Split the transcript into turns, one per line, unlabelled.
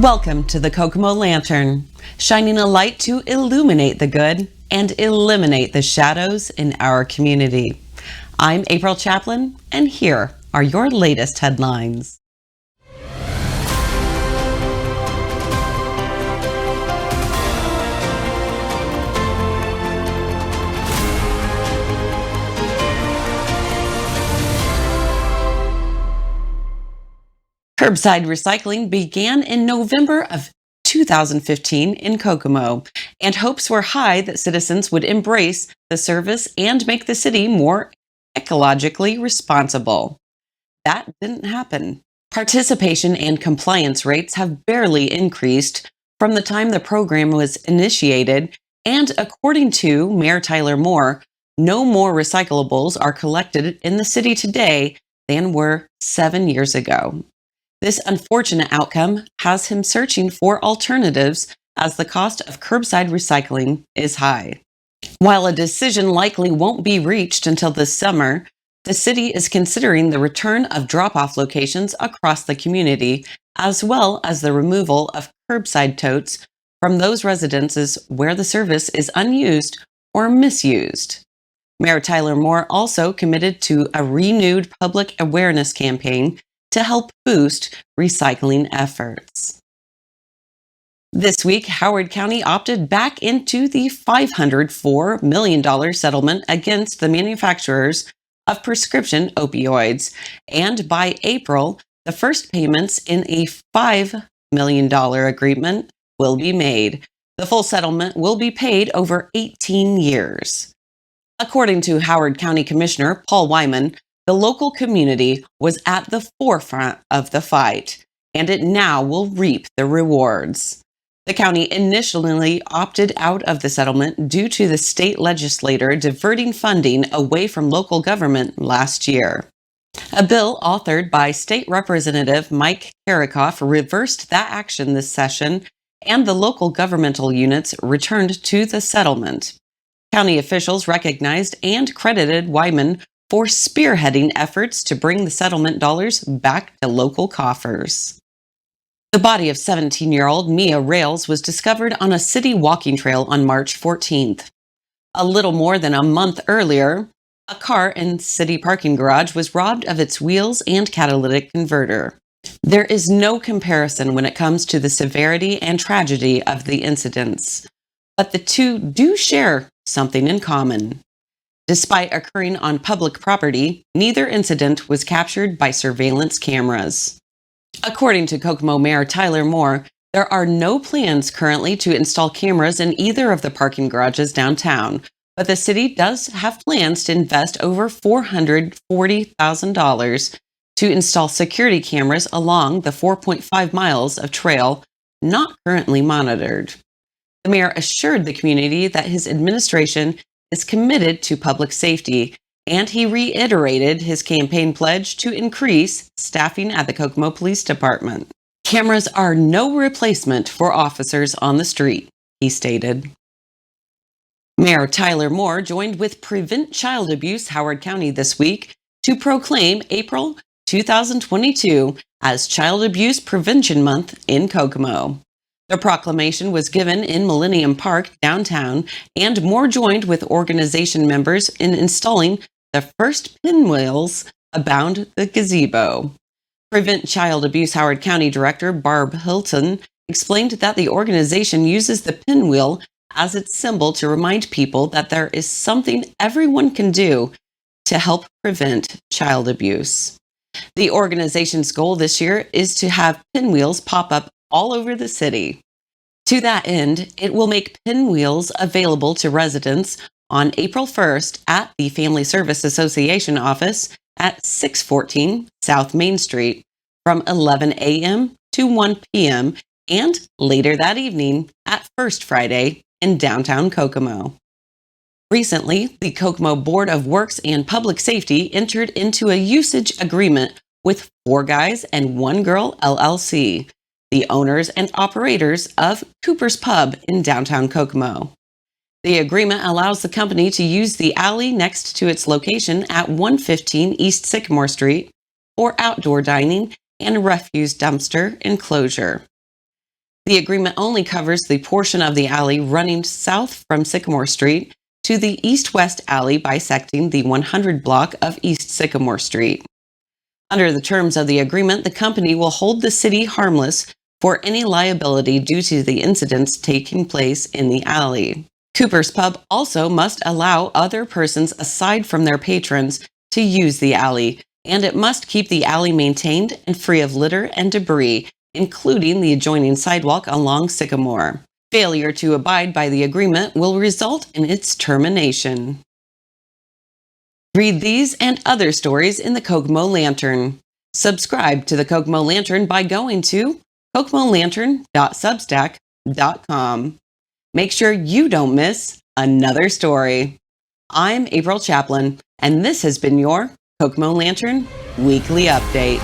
Welcome to the Kokomo Lantern, shining a light to illuminate the good and eliminate the shadows in our community. I'm April Chaplin, and here are your latest headlines. Curbside recycling began in November of 2015 in Kokomo, and hopes were high that citizens would embrace the service and make the city more ecologically responsible. That didn't happen. Participation and compliance rates have barely increased from the time the program was initiated, and according to Mayor Tyler Moore, no more recyclables are collected in the city today than were 7 years ago. This unfortunate outcome has him searching for alternatives as the cost of curbside recycling is high. While a decision likely won't be reached until this summer, the city is considering the return of drop-off locations across the community, as well as the removal of curbside totes from those residences where the service is unused or misused. Mayor Tyler Moore also committed to a renewed public awareness campaign to help boost recycling efforts. This week, Howard County opted back into the $504 million settlement against the manufacturers of prescription opioids, and by April, the first payments in a $5 million agreement will be made. The full settlement will be paid over 18 years. According to Howard County Commissioner Paul Wyman, the local community was at the forefront of the fight, and it now will reap the rewards. The county initially opted out of the settlement due to the state legislature diverting funding away from local government last year. A bill authored by State Representative Mike Karikoff reversed that action this session, and the local governmental units returned to the settlement. County officials recognized and credited Wyman for spearheading efforts to bring the settlement dollars back to local coffers. The body of 17-year-old Mia Rails was discovered on a city walking trail on March 14th. A little more than a month earlier, a car in city parking garage was robbed of its wheels and catalytic converter. There is no comparison when it comes to the severity and tragedy of the incidents, but the two do share something in common. Despite occurring on public property, neither incident was captured by surveillance cameras. According to Kokomo Mayor Tyler Moore, there are no plans currently to install cameras in either of the parking garages downtown, but the city does have plans to invest over $440,000 to install security cameras along the 4.5 miles of trail not currently monitored. The mayor assured the community that his administration is committed to public safety, and he reiterated his campaign pledge to increase staffing at the Kokomo Police Department. Cameras are no replacement for officers on the street, he stated. Mayor Tyler Moore joined with Prevent Child Abuse Howard County this week to proclaim April 2022 as Child Abuse Prevention Month in Kokomo. The proclamation was given in Millennium Park downtown, and Moore joined with organization members in installing the first pinwheels around the gazebo. Prevent Child Abuse Howard County Director Barb Hilton explained that the organization uses the pinwheel as its symbol to remind people that there is something everyone can do to help prevent child abuse. The organization's goal this year is to have pinwheels pop up all over the city. To that end, it will make pinwheels available to residents on April 1st at the Family Service Association office at 614 South Main Street from 11 a.m. to 1 p.m. and later that evening at First Friday in downtown Kokomo. Recently, the Kokomo Board of Works and Public Safety entered into a usage agreement with 4 Guys and 1 Girl LLC, the owners and operators of Cooper's Pub in downtown Kokomo. The agreement allows the company to use the alley next to its location at 115 East Sycamore Street for outdoor dining and refuse dumpster enclosure. The agreement only covers the portion of the alley running south from Sycamore Street to the east-west alley bisecting the 100 block of East Sycamore Street. Under the terms of the agreement, the company will hold the city harmless for any liability due to the incidents taking place in the alley. Cooper's Pub also must allow other persons aside from their patrons to use the alley, and it must keep the alley maintained and free of litter and debris, including the adjoining sidewalk along Sycamore. Failure to abide by the agreement will result in its termination. Read these and other stories in the Kokomo Lantern. Subscribe to the Kokomo Lantern by going to kokomolantern.substack.com. Make sure you don't miss another story. I'm April Chaplin, and this has been your Kokomo Lantern Weekly Update.